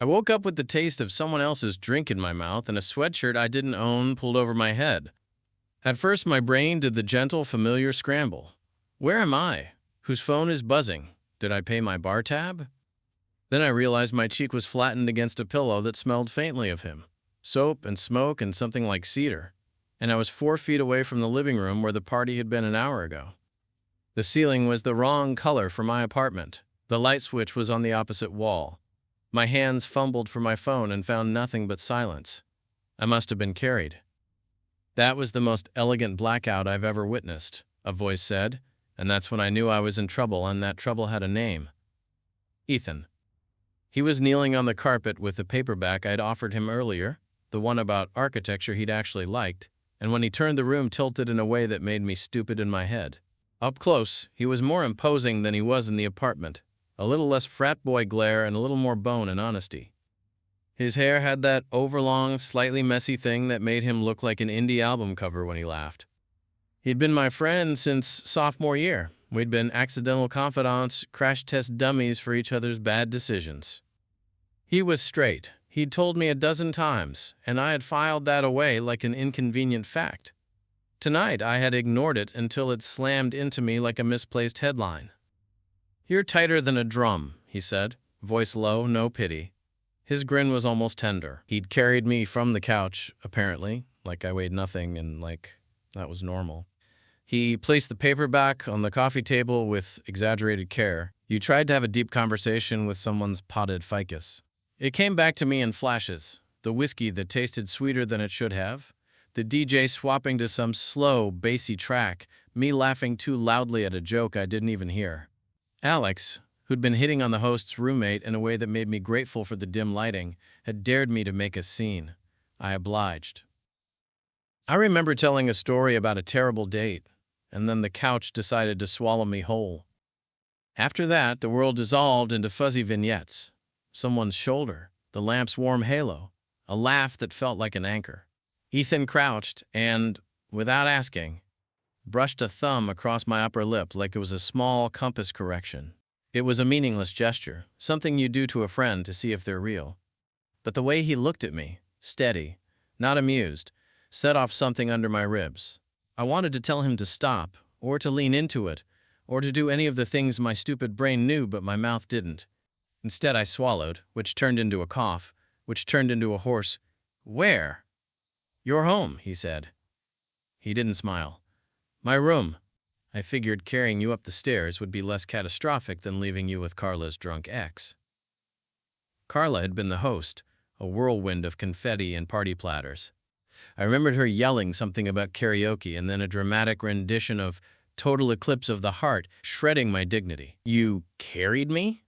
I woke up with the taste of someone else's drink in my mouth and a sweatshirt I didn't own pulled over my head. At first, my brain did the gentle, familiar scramble. Where am I? Whose phone is buzzing? Did I pay my bar tab? Then I realized my cheek was flattened against a pillow that smelled faintly of him. Soap and smoke and something like cedar. And I was 4 feet away from the living room where the party had been an hour ago. The ceiling was the wrong color for my apartment. The light switch was on the opposite wall. My hands fumbled for my phone and found nothing but silence. I must have been carried. That was the most elegant blackout I've ever witnessed, a voice said, and that's when I knew I was in trouble, and that trouble had a name. Ethan. He was kneeling on the carpet with the paperback I'd offered him earlier, the one about architecture he'd actually liked, and when he turned, the room tilted in a way that made me stupid in my head. Up close, he was more imposing than he was in the apartment, a little less frat boy glare and a little more bone and honesty. His hair had that overlong, slightly messy thing that made him look like an indie album cover when he laughed. He'd been my friend since sophomore year. We'd been accidental confidants, crash test dummies for each other's bad decisions. He was straight. He'd told me a dozen times, and I had filed that away like an inconvenient fact. Tonight, I had ignored it until it slammed into me like a misplaced headline. "You're tighter than a drum," he said, voice low, no pity. His grin was almost tender. He'd carried me from the couch, apparently, like I weighed nothing and like that was normal. He placed the paperback on the coffee table with exaggerated care. You tried to have a deep conversation with someone's potted ficus. It came back to me in flashes. The whiskey that tasted sweeter than it should have. The DJ swapping to some slow, bassy track. Me laughing too loudly at a joke I didn't even hear. Alex, who'd been hitting on the host's roommate in a way that made me grateful for the dim lighting, had dared me to make a scene. I obliged. I remember telling a story about a terrible date, and then the couch decided to swallow me whole. After that, the world dissolved into fuzzy vignettes. Someone's shoulder, the lamp's warm halo, a laugh that felt like an anchor. Ethan crouched and, without asking, brushed a thumb across my upper lip like it was a small compass correction. It was a meaningless gesture, something you do to a friend to see if they're real. But the way he looked at me, steady, not amused, set off something under my ribs. I wanted to tell him to stop, or to lean into it, or to do any of the things my stupid brain knew but my mouth didn't. Instead, I swallowed, which turned into a cough, which turned into a hoarse, "Where?" "Your home," he said. He didn't smile. "My room. I figured carrying you up the stairs would be less catastrophic than leaving you with Carla's drunk ex." Carla had been the host, a whirlwind of confetti and party platters. I remembered her yelling something about karaoke and then a dramatic rendition of Total Eclipse of the Heart, shredding my dignity. "You carried me?"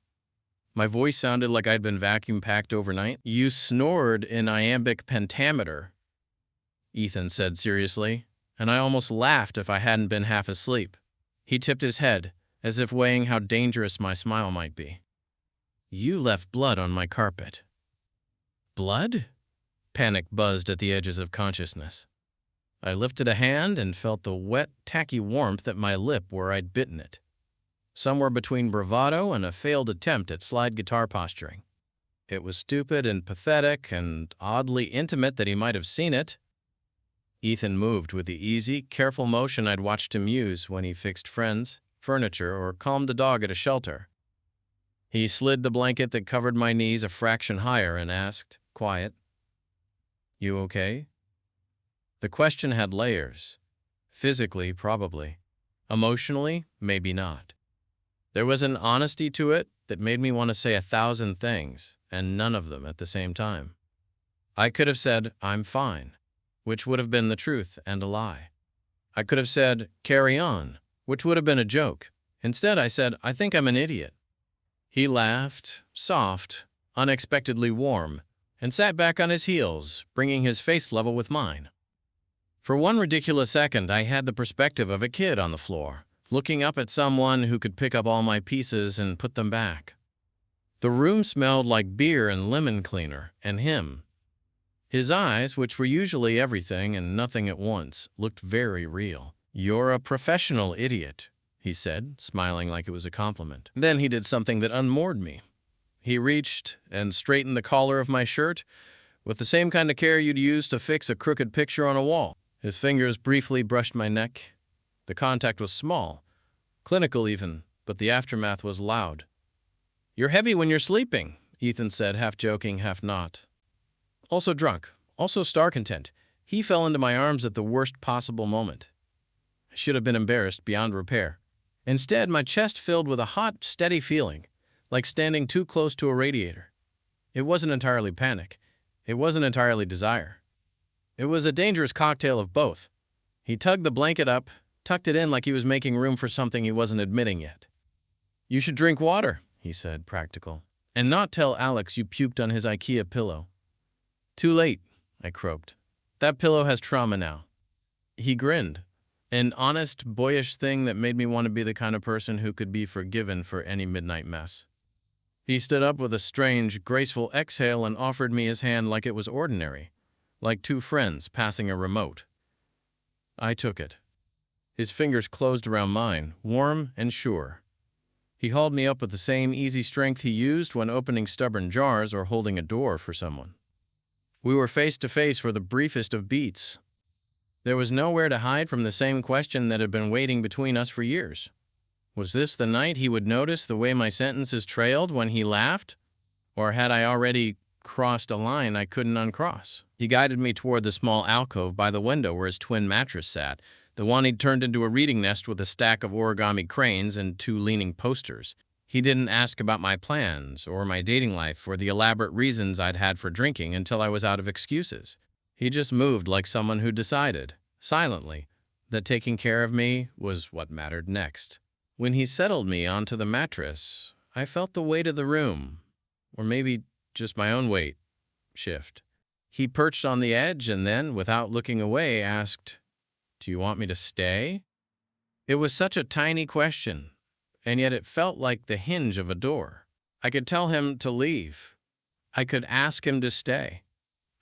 My voice sounded like I'd been vacuum-packed overnight. "You snored in iambic pentameter," Ethan said seriously, and I almost laughed if I hadn't been half asleep. He tipped his head, as if weighing how dangerous my smile might be. "You left blood on my carpet." "Blood?" Panic buzzed at the edges of consciousness. I lifted a hand and felt the wet, tacky warmth at my lip where I'd bitten it. Somewhere between bravado and a failed attempt at slide guitar posturing. It was stupid and pathetic and oddly intimate that he might have seen it. Ethan moved with the easy, careful motion I'd watched him use when he fixed friends, furniture, or calmed a dog at a shelter. He slid the blanket that covered my knees a fraction higher and asked, quiet, "You okay?" The question had layers. Physically, probably. Emotionally, maybe not. There was an honesty to it that made me want to say 1,000 things, and none of them at the same time. I could have said, "I'm fine," which would have been the truth and a lie. I could have said, "Carry on," which would have been a joke. Instead, I said, "I think I'm an idiot." He laughed, soft, unexpectedly warm, and sat back on his heels, bringing his face level with mine. For one ridiculous second, I had the perspective of a kid on the floor, looking up at someone who could pick up all my pieces and put them back. The room smelled like beer and lemon cleaner, and him. His eyes, which were usually everything and nothing at once, looked very real. "You're a professional idiot," he said, smiling like it was a compliment. Then he did something that unmoored me. He reached and straightened the collar of my shirt with the same kind of care you'd use to fix a crooked picture on a wall. His fingers briefly brushed my neck. The contact was small, clinical even, but the aftermath was loud. "You're heavy when you're sleeping," Ethan said, half joking, half not. Also drunk, also star-content. He fell into my arms at the worst possible moment. I should have been embarrassed beyond repair. Instead, my chest filled with a hot, steady feeling, like standing too close to a radiator. It wasn't entirely panic. It wasn't entirely desire. It was a dangerous cocktail of both. He tugged the blanket up, tucked it in like he was making room for something he wasn't admitting yet. "You should drink water," he said, practical, "and not tell Alex you puked on his IKEA pillow." "Too late," I croaked. "That pillow has trauma now." He grinned, an honest, boyish thing that made me want to be the kind of person who could be forgiven for any midnight mess. He stood up with a strange, graceful exhale and offered me his hand like it was ordinary, like two friends passing a remote. I took it. His fingers closed around mine, warm and sure. He hauled me up with the same easy strength he used when opening stubborn jars or holding a door for someone. We were face to face for the briefest of beats. There was nowhere to hide from the same question that had been waiting between us for years. Was this the night he would notice the way my sentences trailed when he laughed? Or had I already crossed a line I couldn't uncross? He guided me toward the small alcove by the window where his twin mattress sat, the one he'd turned into a reading nest with a stack of origami cranes and two leaning posters. He didn't ask about my plans or my dating life or the elaborate reasons I'd had for drinking until I was out of excuses. He just moved like someone who decided, silently, that taking care of me was what mattered next. When he settled me onto the mattress, I felt the weight of the room, or maybe just my own weight, shift. He perched on the edge and then, without looking away, asked, "Do you want me to stay?" It was such a tiny question, and yet it felt like the hinge of a door. I could tell him to leave. I could ask him to stay.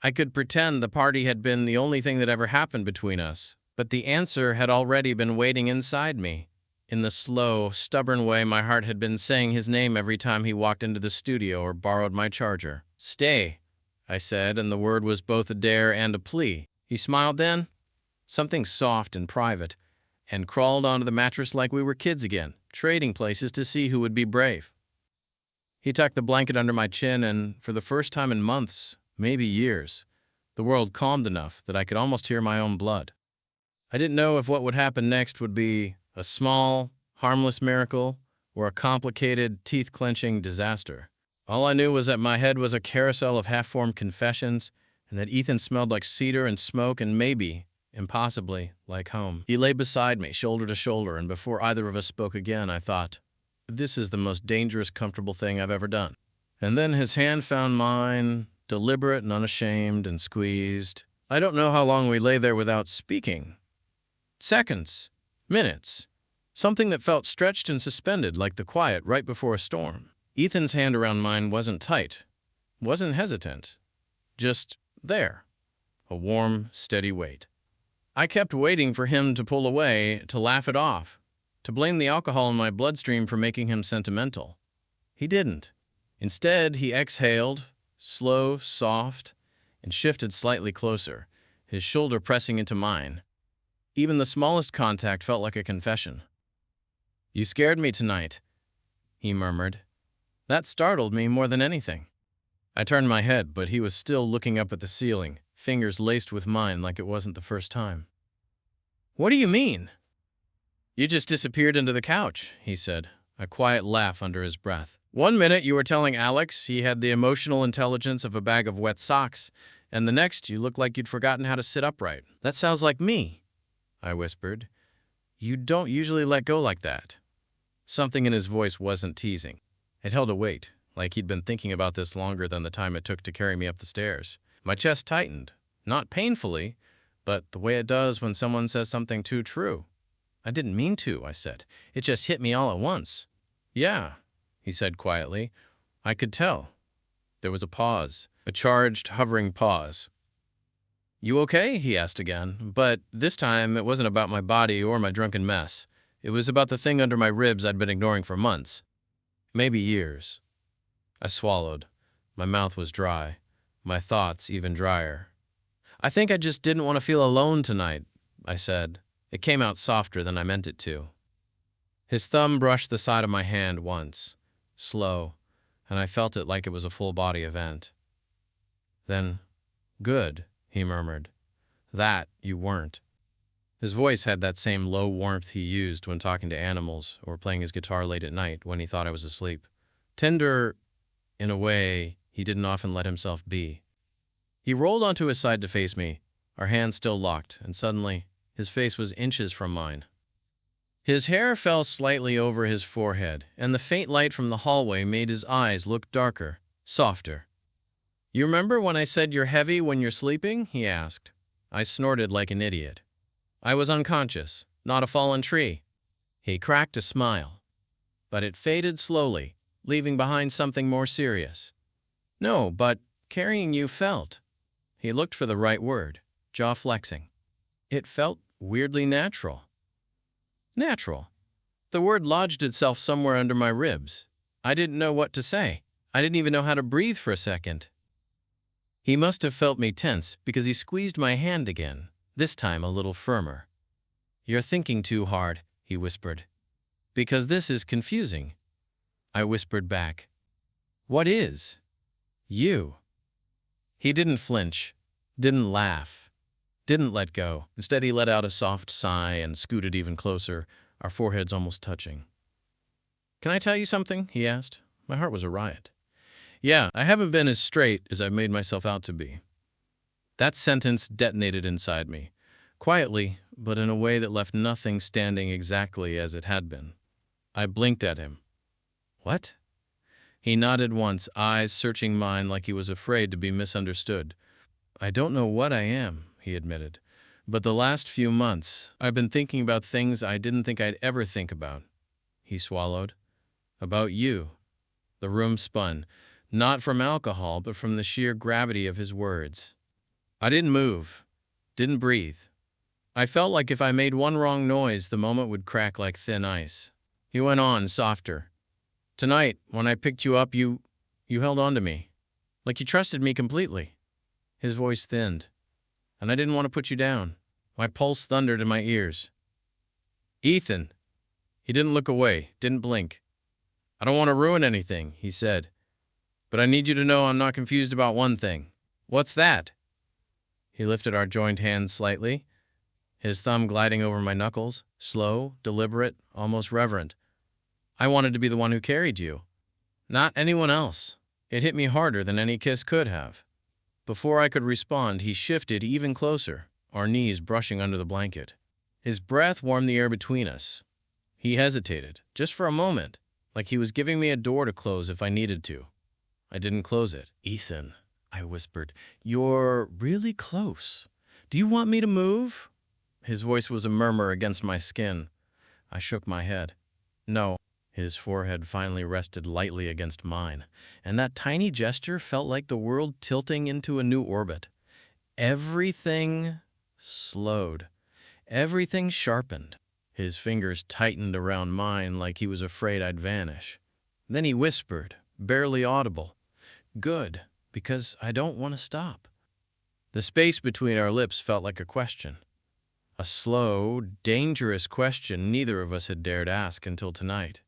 I could pretend the party had been the only thing that ever happened between us, but the answer had already been waiting inside me. In the slow, stubborn way my heart had been saying his name every time he walked into the studio or borrowed my charger. "Stay," I said, and the word was both a dare and a plea. He smiled then, something soft and private, and crawled onto the mattress like we were kids again, trading places to see who would be brave. He tucked the blanket under my chin, and for the first time in months, maybe years, the world calmed enough that I could almost hear my own blood. I didn't know if what would happen next would be a small, harmless miracle or a complicated, teeth-clenching disaster. All I knew was that my head was a carousel of half-formed confessions and that Ethan smelled like cedar and smoke and maybe, impossibly, like home. He lay beside me, shoulder to shoulder, and before either of us spoke again, I thought, this is the most dangerous, comfortable thing I've ever done. And then his hand found mine, deliberate and unashamed, and squeezed. I don't know how long we lay there without speaking. Seconds. Minutes. Something that felt stretched and suspended like the quiet right before a storm. Ethan's hand around mine wasn't tight, wasn't hesitant, just there. A warm, steady weight. I kept waiting for him to pull away, to laugh it off, to blame the alcohol in my bloodstream for making him sentimental. He didn't. Instead, he exhaled, slow, soft, and shifted slightly closer, his shoulder pressing into mine. Even the smallest contact felt like a confession. "You scared me tonight," he murmured. That startled me more than anything. I turned my head, but he was still looking up at the ceiling, fingers laced with mine like it wasn't the first time. "What do you mean?" "You just disappeared into the couch," he said, a quiet laugh under his breath. "One minute you were telling Alex he had the emotional intelligence of a bag of wet socks, and the next you looked like you'd forgotten how to sit upright." "That sounds like me," I whispered. "You don't usually let go like that." Something in his voice wasn't teasing. It held a weight, like he'd been thinking about this longer than the time it took to carry me up the stairs. My chest tightened, not painfully, but the way it does when someone says something too true. "I didn't mean to," I said. "It just hit me all at once." "Yeah," he said quietly. I could tell. There was a pause, a charged, hovering pause. "You okay?" he asked again, but this time it wasn't about my body or my drunken mess. It was about the thing under my ribs I'd been ignoring for months, maybe years. I swallowed. My mouth was dry, my thoughts even drier. I think I just didn't want to feel alone tonight, I said. It came out softer than I meant it to. His thumb brushed the side of my hand once, slow, and I felt it like it was a full-body event. Then, good, he murmured. That you weren't. His voice had that same low warmth he used when talking to animals or playing his guitar late at night when he thought I was asleep. Tender, in a way he didn't often let himself be. He rolled onto his side to face me, our hands still locked, and suddenly his face was inches from mine. His hair fell slightly over his forehead, and the faint light from the hallway made his eyes look darker, softer. "You remember when I said you're heavy when you're sleeping?" he asked. I snorted like an idiot. I was unconscious, not a fallen tree. He cracked a smile, but it faded slowly, leaving behind something more serious. "No, but carrying you felt." He looked for the right word, jaw flexing. "It felt weirdly natural." Natural. The word lodged itself somewhere under my ribs. I didn't know what to say. I didn't even know how to breathe for a second. He must have felt me tense because he squeezed my hand again, this time a little firmer. "You're thinking too hard," he whispered. "Because this is confusing." I whispered back. "What is?" "You." He didn't flinch, didn't laugh, didn't let go. Instead, he let out a soft sigh and scooted even closer, our foreheads almost touching. "Can I tell you something?" he asked. My heart was a riot. "Yeah, I haven't been as straight as I've made myself out to be." That sentence detonated inside me, quietly, but in a way that left nothing standing exactly as it had been. I blinked at him. "What?" He nodded once, eyes searching mine like he was afraid to be misunderstood. "I don't know what I am," he admitted, "but the last few months I've been thinking about things I didn't think I'd ever think about." He swallowed. "About you." The room spun, not from alcohol, but from the sheer gravity of his words. I didn't move, didn't breathe. I felt like if I made one wrong noise, the moment would crack like thin ice. He went on, softer. "Tonight, when I picked you up, you held on to me. Like you trusted me completely." His voice thinned. "And I didn't want to put you down." My pulse thundered in my ears. "Ethan." He didn't look away, didn't blink. "I don't want to ruin anything," he said. "But I need you to know I'm not confused about one thing." "What's that?" He lifted our joined hands slightly, his thumb gliding over my knuckles, slow, deliberate, almost reverent. "I wanted to be the one who carried you, not anyone else." It hit me harder than any kiss could have. Before I could respond, he shifted even closer, our knees brushing under the blanket. His breath warmed the air between us. He hesitated, just for a moment, like he was giving me a door to close if I needed to. I didn't close it. "Ethan," I whispered, "you're really close. Do you want me to move?" His voice was a murmur against my skin. I shook my head. "No." His forehead finally rested lightly against mine, and that tiny gesture felt like the world tilting into a new orbit. Everything slowed. Everything sharpened. His fingers tightened around mine like he was afraid I'd vanish. Then he whispered, barely audible, "Good, because I don't want to stop." The space between our lips felt like a question. A slow, dangerous question neither of us had dared ask until tonight.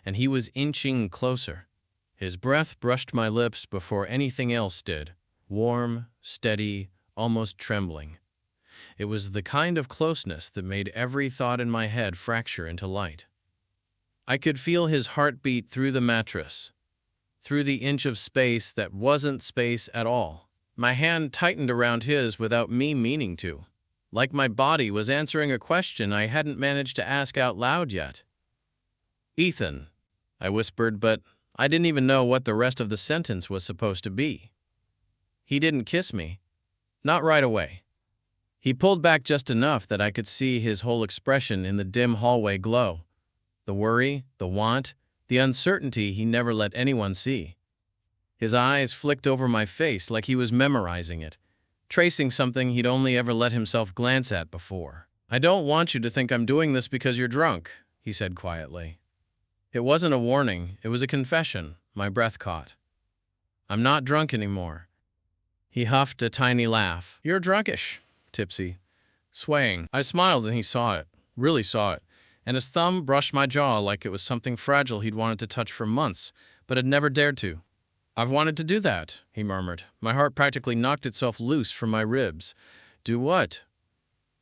And he was inching closer. His breath brushed my lips before anything else did, warm, steady, almost trembling. It was the kind of closeness that made every thought in my head fracture into light. I could feel his heartbeat through the mattress, through the inch of space that wasn't space at all. My hand tightened around his without me meaning to, like my body was answering a question I hadn't managed to ask out loud yet. "Ethan," I whispered, but I didn't even know what the rest of the sentence was supposed to be. He didn't kiss me. Not right away. He pulled back just enough that I could see his whole expression in the dim hallway glow. The worry, the want, the uncertainty he never let anyone see. His eyes flicked over my face like he was memorizing it, tracing something he'd only ever let himself glance at before. "I don't want you to think I'm doing this because you're drunk," he said quietly. It wasn't a warning, it was a confession. My breath caught. I'm not drunk anymore. He huffed a tiny laugh. You're drunkish, tipsy, swaying. I smiled and he saw it, really saw it, and his thumb brushed my jaw like it was something fragile he'd wanted to touch for months, but had never dared to. I've wanted to do that, he murmured. My heart practically knocked itself loose from my ribs. Do what?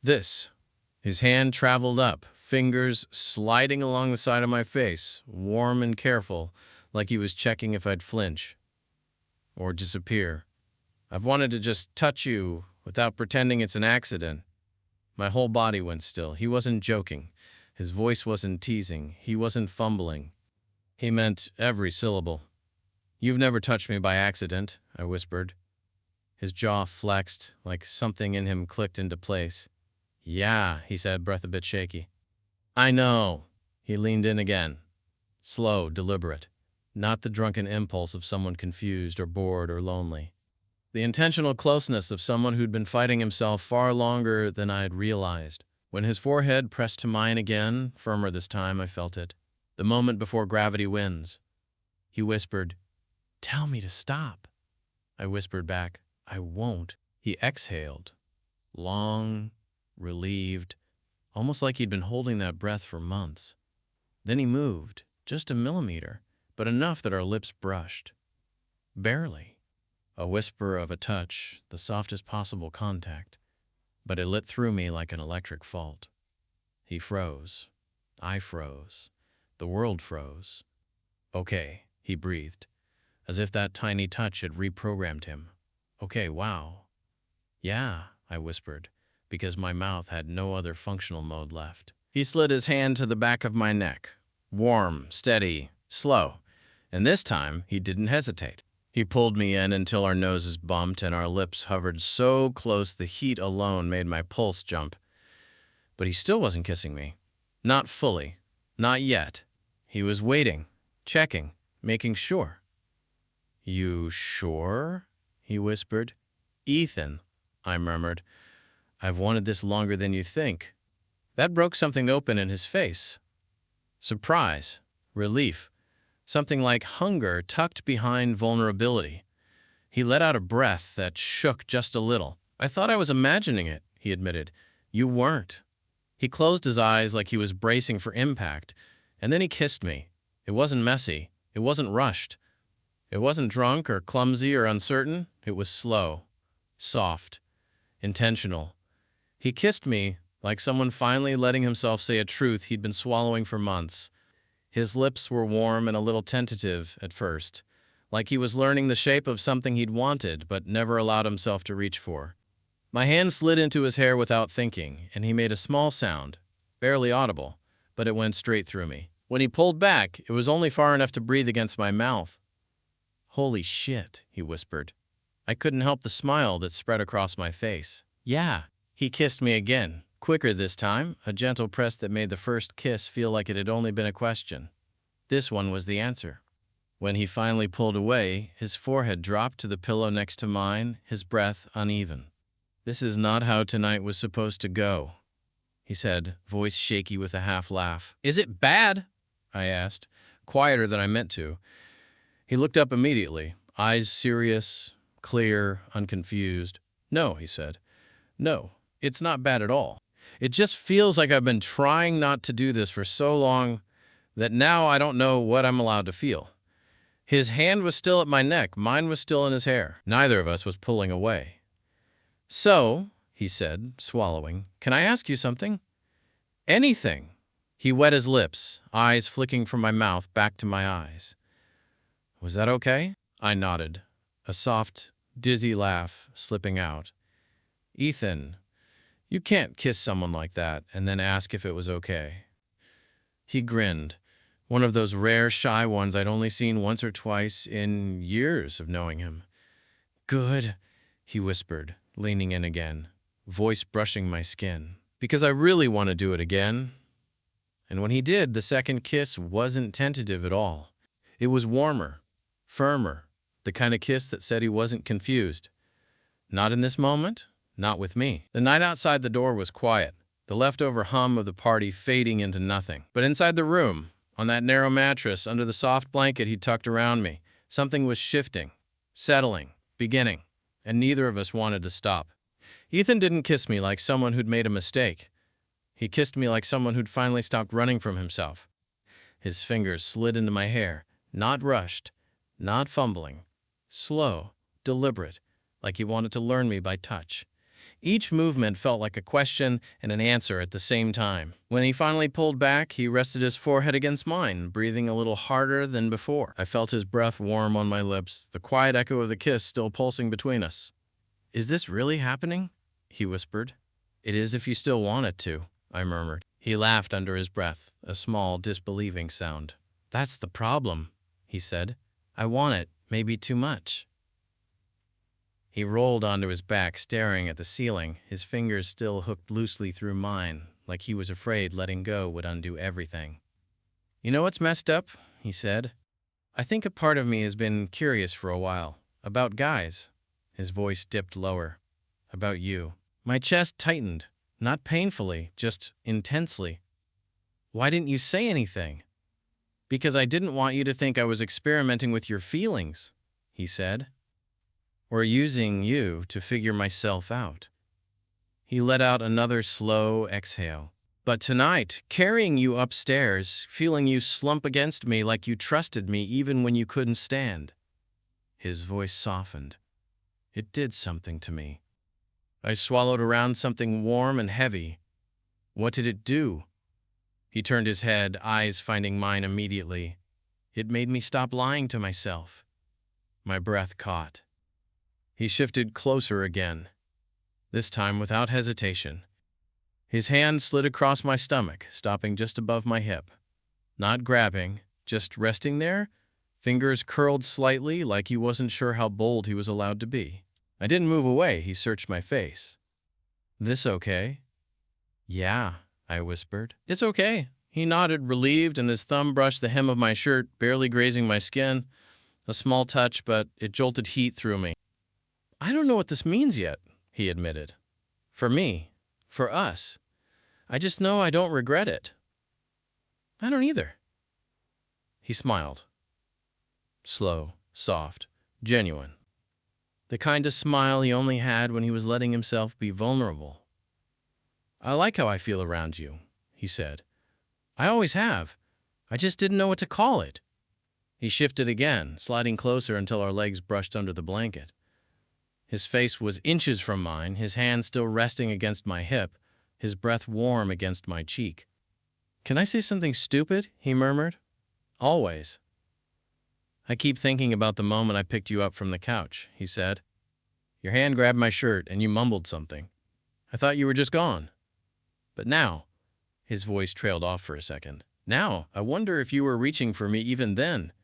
This. His hand traveled up, fingers sliding along the side of my face, warm and careful, like he was checking if I'd flinch or disappear. I've wanted to just touch you without pretending it's an accident. My whole body went still. He wasn't joking. His voice wasn't teasing. He wasn't fumbling. He meant every syllable. You've never touched me by accident, I whispered. His jaw flexed, like something in him clicked into place. Yeah, he said, breath a bit shaky. I know. He leaned in again. Slow, deliberate. Not the drunken impulse of someone confused or bored or lonely. The intentional closeness of someone who'd been fighting himself far longer than I'd realized. When his forehead pressed to mine again, firmer this time, I felt it. The moment before gravity wins. He whispered, Tell me to stop. I whispered back, I won't. He exhaled. Long, relieved, almost like he'd been holding that breath for months. Then he moved, just a millimeter, but enough that our lips brushed. Barely. A whisper of a touch, the softest possible contact, but it lit through me like an electric fault. He froze. I froze. The world froze. Okay, he breathed, as if that tiny touch had reprogrammed him. Okay, wow. Yeah, I whispered, because my mouth had no other functional mode left. He slid his hand to the back of my neck. Warm, steady, slow. And this time, he didn't hesitate. He pulled me in until our noses bumped and our lips hovered so close the heat alone made my pulse jump. But he still wasn't kissing me. Not fully. Not yet. He was waiting, checking, making sure. You sure? He whispered. Ethan, I murmured. I've wanted this longer than you think. That broke something open in his face. Surprise, relief, something like hunger tucked behind vulnerability. He let out a breath that shook just a little. I thought I was imagining it, he admitted. You weren't. He closed his eyes like he was bracing for impact, and then he kissed me. It wasn't messy. It wasn't rushed. It wasn't drunk or clumsy or uncertain. It was slow, soft, intentional. He kissed me like someone finally letting himself say a truth he'd been swallowing for months. His lips were warm and a little tentative at first, like he was learning the shape of something he'd wanted but never allowed himself to reach for. My hand slid into his hair without thinking, and he made a small sound, barely audible, but it went straight through me. When he pulled back, it was only far enough to breathe against my mouth. Holy shit, he whispered. I couldn't help the smile that spread across my face. Yeah. He kissed me again, quicker this time, a gentle press that made the first kiss feel like it had only been a question. This one was the answer. When he finally pulled away, his forehead dropped to the pillow next to mine, his breath uneven. This is not how tonight was supposed to go, he said, voice shaky with a half laugh. Is it bad? I asked, quieter than I meant to. He looked up immediately, eyes serious, clear, unconfused. No, he said. No. It's not bad at all. It just feels like I've been trying not to do this for so long that now I don't know what I'm allowed to feel. His hand was still at my neck. Mine was still in his hair. Neither of us was pulling away. So, he said, swallowing, can I ask you something? Anything. He wet his lips, eyes flicking from my mouth back to my eyes. Was that okay? I nodded, a soft, dizzy laugh slipping out. Ethan, you can't kiss someone like that and then ask if it was okay. He grinned, one of those rare shy ones I'd only seen once or twice in years of knowing him. Good, he whispered, leaning in again, voice brushing my skin, because I really want to do it again. And when he did, the second kiss wasn't tentative at all. It was warmer, firmer, the kind of kiss that said he wasn't confused. Not in this moment. Not with me. The night outside the door was quiet, the leftover hum of the party fading into nothing. But inside the room, on that narrow mattress under the soft blanket he tucked around me, something was shifting, settling, beginning, and neither of us wanted to stop. Ethan didn't kiss me like someone who'd made a mistake. He kissed me like someone who'd finally stopped running from himself. His fingers slid into my hair, not rushed, not fumbling, slow, deliberate, like he wanted to learn me by touch. Each movement felt like a question and an answer at the same time. When he finally pulled back, he rested his forehead against mine, breathing a little harder than before. I felt his breath warm on my lips, the quiet echo of the kiss still pulsing between us. "Is this really happening?" he whispered. "It is if you still want it to," I murmured. He laughed under his breath, a small, disbelieving sound. "That's the problem," he said. "I want it, maybe too much." He rolled onto his back, staring at the ceiling, his fingers still hooked loosely through mine, like he was afraid letting go would undo everything. "You know what's messed up?" he said. "I think a part of me has been curious for a while. About guys." His voice dipped lower. "About you." My chest tightened, not painfully, just intensely. "Why didn't you say anything?" "Because I didn't want you to think I was experimenting with your feelings," he said. "Or using you to figure myself out." He let out another slow exhale. "But tonight, carrying you upstairs, feeling you slump against me like you trusted me even when you couldn't stand." His voice softened. It did something to me. I swallowed around something warm and heavy. "What did it do?" He turned his head, eyes finding mine immediately. "It made me stop lying to myself." My breath caught. He shifted closer again, this time without hesitation. His hand slid across my stomach, stopping just above my hip. Not grabbing, just resting there, fingers curled slightly like he wasn't sure how bold he was allowed to be. I didn't move away, he searched my face. "This okay?" "Yeah," I whispered. "It's okay." He nodded, relieved, and his thumb brushed the hem of my shirt, barely grazing my skin. A small touch, but it jolted heat through me. "I don't know what this means yet," he admitted. "For me. For us. I just know I don't regret it." "I don't either." He smiled. Slow, soft, genuine. The kind of smile he only had when he was letting himself be vulnerable. "I like how I feel around you," he said. "I always have. I just didn't know what to call it." He shifted again, sliding closer until our legs brushed under the blanket. His face was inches from mine, his hand still resting against my hip, his breath warm against my cheek. "Can I say something stupid?" he murmured. "Always." "I keep thinking about the moment I picked you up from the couch," he said. "Your hand grabbed my shirt and you mumbled something. I thought you were just gone. But now," his voice trailed off for a second, "now, I wonder if you were reaching for me even then."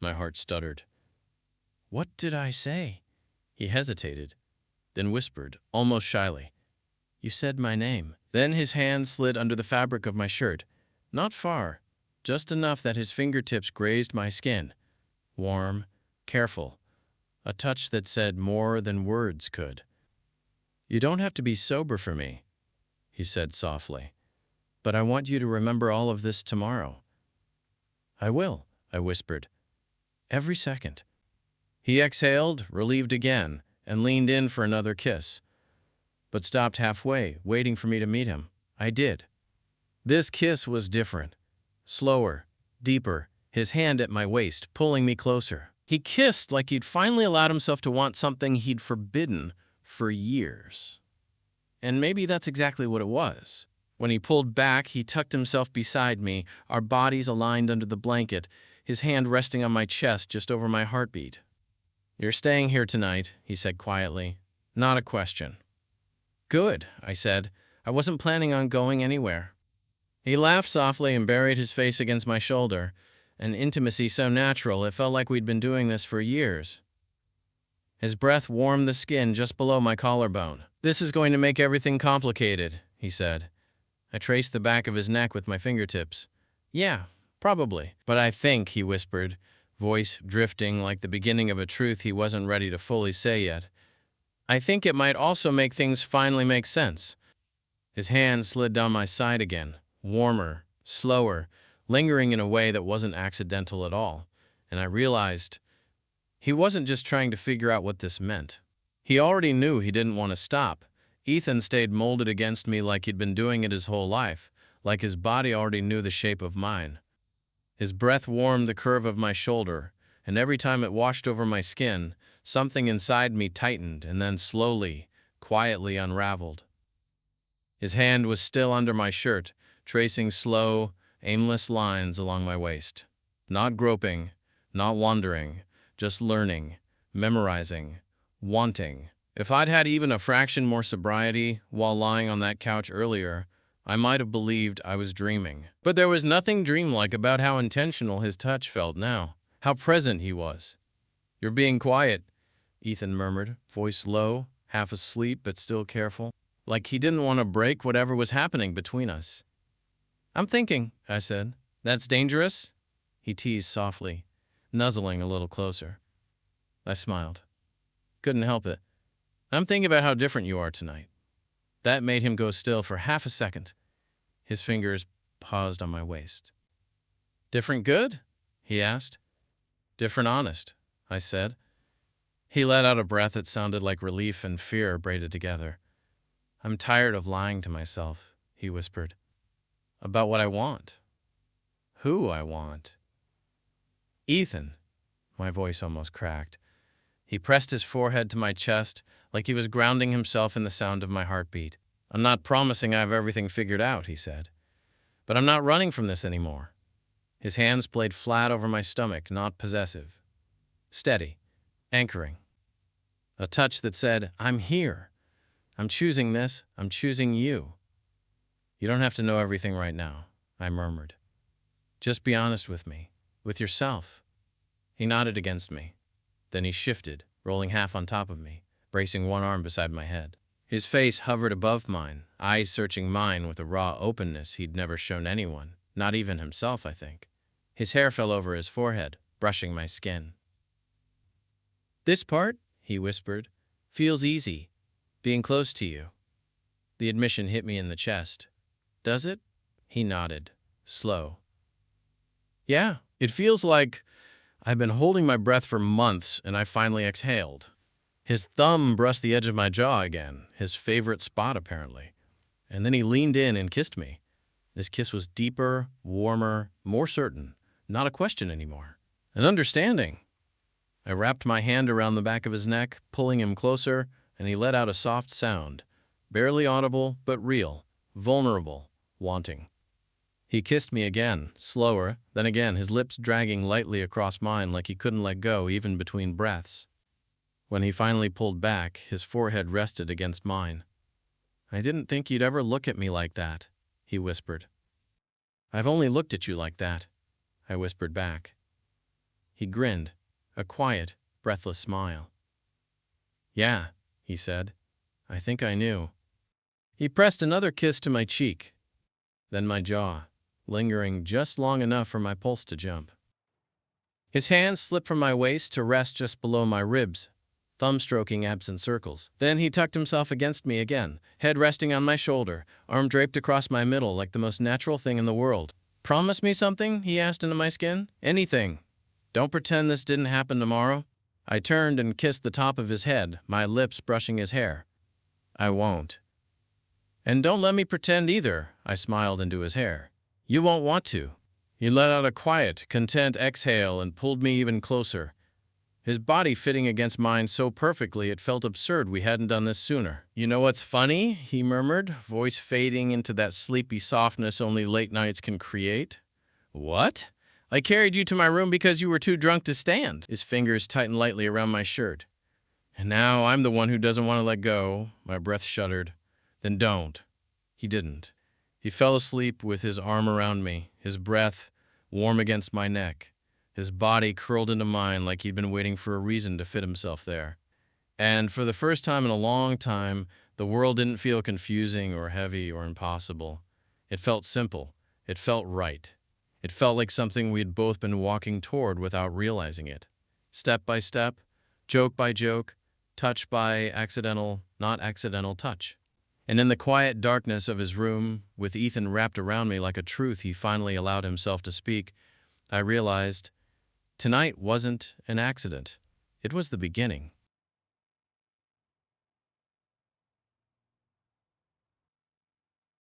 My heart stuttered. "What did I say?" He hesitated, then whispered, almost shyly, "You said my name." Then his hand slid under the fabric of my shirt, not far, just enough that his fingertips grazed my skin. Warm, careful, a touch that said more than words could. "You don't have to be sober for me," he said softly, "but I want you to remember all of this tomorrow." "I will," I whispered. "Every second." He exhaled, relieved again, and leaned in for another kiss, but stopped halfway, waiting for me to meet him. I did. This kiss was different. Slower, deeper, his hand at my waist, pulling me closer. He kissed like he'd finally allowed himself to want something he'd forbidden for years. And maybe that's exactly what it was. When he pulled back, he tucked himself beside me, our bodies aligned under the blanket, his hand resting on my chest just over my heartbeat. "You're staying here tonight," he said quietly. "Not a question." "Good," I said. "I wasn't planning on going anywhere." He laughed softly and buried his face against my shoulder, an intimacy so natural it felt like we'd been doing this for years. His breath warmed the skin just below my collarbone. "This is going to make everything complicated," he said. I traced the back of his neck with my fingertips. "Yeah, probably. But I think," he whispered, voice drifting like the beginning of a truth he wasn't ready to fully say yet, "I think it might also make things finally make sense." His hand slid down my side again, warmer, slower, lingering in a way that wasn't accidental at all, and I realized He wasn't just trying to figure out what this meant. He already knew he didn't want to stop. Ethan stayed molded against me like he'd been doing it his whole life, like his body already knew the shape of mine. His breath warmed the curve of my shoulder, and every time it washed over my skin, something inside me tightened and then slowly, quietly unraveled. His hand was still under my shirt, tracing slow, aimless lines along my waist. Not groping, not wandering, just learning, memorizing, wanting. If I'd had even a fraction more sobriety while lying on that couch earlier, I might have believed I was dreaming. But there was nothing dreamlike about how intentional his touch felt now, how present he was. "You're being quiet," Ethan murmured, voice low, half asleep but still careful, like he didn't want to break whatever was happening between us. "I'm thinking," I said. "That's dangerous?" He teased softly, nuzzling a little closer. I smiled. Couldn't help it. "I'm thinking about how different you are tonight." That made him go still for half a second. His fingers paused on my waist. "Different good?" he asked. "Different honest," I said. He let out a breath that sounded like relief and fear braided together. "I'm tired of lying to myself," he whispered. "About what I want. Who I want." "Ethan," my voice almost cracked. He pressed his forehead to my chest like he was grounding himself in the sound of my heartbeat. "I'm not promising I have everything figured out," he said. "But I'm not running from this anymore." His hands played flat over my stomach, not possessive. Steady, anchoring. A touch that said, "I'm here. I'm choosing this. I'm choosing you." "You don't have to know everything right now," I murmured. "Just be honest with me, with yourself." He nodded against me. Then he shifted, rolling half on top of me, bracing one arm beside my head. His face hovered above mine, eyes searching mine with a raw openness he'd never shown anyone, not even himself, I think. His hair fell over his forehead, brushing my skin. "This part," he whispered, "feels easy, being close to you." The admission hit me in the chest. "Does it?" He nodded, slow. "Yeah, it feels like I've been holding my breath for months and I finally exhaled." His thumb brushed the edge of my jaw again, his favorite spot apparently. And then he leaned in and kissed me. This kiss was deeper, warmer, more certain, not a question anymore. An understanding. I wrapped my hand around the back of his neck, pulling him closer, and he let out a soft sound, barely audible but real, vulnerable, wanting. He kissed me again, slower, then again, his lips dragging lightly across mine like he couldn't let go even between breaths. When he finally pulled back, his forehead rested against mine. "I didn't think you'd ever look at me like that," he whispered. "I've only looked at you like that," I whispered back. He grinned, a quiet, breathless smile. "Yeah," he said. "I think I knew." He pressed another kiss to my cheek, then my jaw, lingering just long enough for my pulse to jump. His hand slipped from my waist to rest just below my ribs, thumb stroking absent circles. Then he tucked himself against me again, head resting on my shoulder, arm draped across my middle like the most natural thing in the world. "Promise me something?" he asked into my skin. "Anything. Don't pretend this didn't happen tomorrow." I turned and kissed the top of his head, my lips brushing his hair. "I won't." "And don't let me pretend either," I smiled into his hair. "You won't want to." He let out a quiet, content exhale and pulled me even closer, his body fitting against mine so perfectly it felt absurd we hadn't done this sooner. "You know what's funny?" he murmured, voice fading into that sleepy softness only late nights can create. "What?" "I carried you to my room because you were too drunk to stand." His fingers tightened lightly around my shirt. "And now I'm the one who doesn't want to let go." My breath shuddered. "Then don't." He didn't. He fell asleep with his arm around me, his breath warm against my neck, his body curled into mine like he'd been waiting for a reason to fit himself there. And for the first time in a long time, the world didn't feel confusing or heavy or impossible. It felt simple. It felt right. It felt like something we'd both been walking toward without realizing it. Step by step, joke by joke, touch by accidental, not accidental touch. And in the quiet darkness of his room, with Ethan wrapped around me like a truth he finally allowed himself to speak, I realized tonight wasn't an accident. It was the beginning.